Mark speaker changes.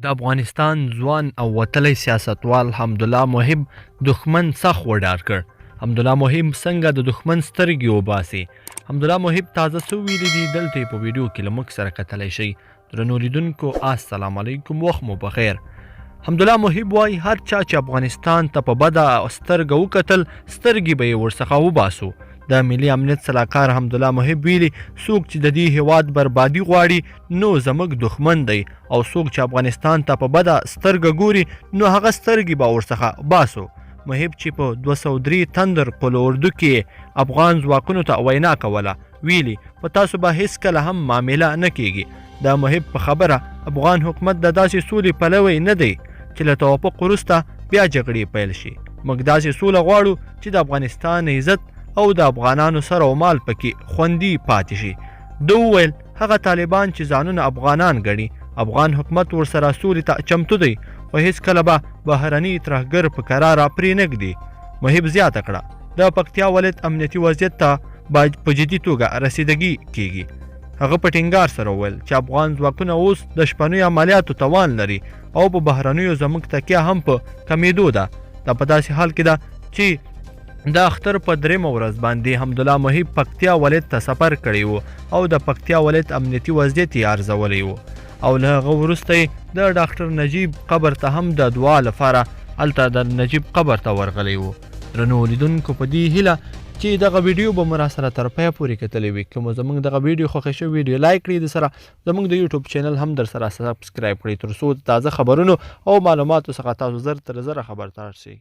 Speaker 1: د افغانستان ځوان او وتلی سیاستوال حمدالله محب دښمن سخت وډار کړ. حمدالله محب څنګه د دښمن سترګې وباسي؟ حمدالله محب تازه څه ویلي دي دلته یې په ویډیو کې له موږ سره کتلی شئ. درنو لیدونکو السلام علیکم، وخت مو بخیر. حمدالله محب وایي هر چا چې افغانستان ته په بده سترګه وکتل سترګې به یې ورڅخه وباسو. د ملي امنیت سلاکار حمدالله محب ویلي څوک چې د دې هیواد بربادي غواړي نو زموږ دښمن دی، او څوک چې افغانستان ته په بده سترګه ګوري نو هغه سترګې به ورڅخه باسو. محب چې په 203 تندر قل اردو کې افغان ځواکونو ته وینا کوله ویلي په تاسو به هیڅکله هم معامله نه کیږي. د محب په خبره افغان حکومت د داسې سولې پلوی نه دی چې له توافق وروسته بیا جګړې پیل شي. موږ داسې سوله غواړو چې د افغانستان عزت او د افغانانو سر او مال پکې خوندي پاتې شي. ده وویل هغه طالبان چې ځانونه افغانان ګڼي افغان حکومت ورسره سولې ته چمتو دی، خو هیڅکله به بهرني ترهګر په کراره پرې نږدي. محب زیاته کړه د پکتیا ولایت امنیتي وضعیت ته په جدي توګه رسیدګي کیږي. هغه په ټینګار سره وویل چې افغان ځواکونه اوس د شپنیو عملیاتو توان لري او په بهرنیو زموږ تکیه هم په کمیدو ده. دا په داسې حال کې ده چې د اختر په 3مه ورځ باندې حمدالله محب پکتیا ولایت ته سفر کړی و او د پکتیا ولایت امنیتي وضعیت یې ارزولی و، او له هغه وروسته یې د ډاکټر نجیب قبر ته هم د دعا لپاره هلته د نجیب قبر ته ورغلی و. درنو لیدونکو په دې هیله چې دغه ویډیو به مو راسره تر پایه پورې کتلی وي. که مو زموږ دغه ویډیو خوښه شوې ویډیو لایک کړئ، د سره زموږ د یوټیوب چینل هم در سره سبسکرایب کړئ تر څو د تازه خبرونو او معلوماتو څخه تاسو زر تر زره خبردار شئ.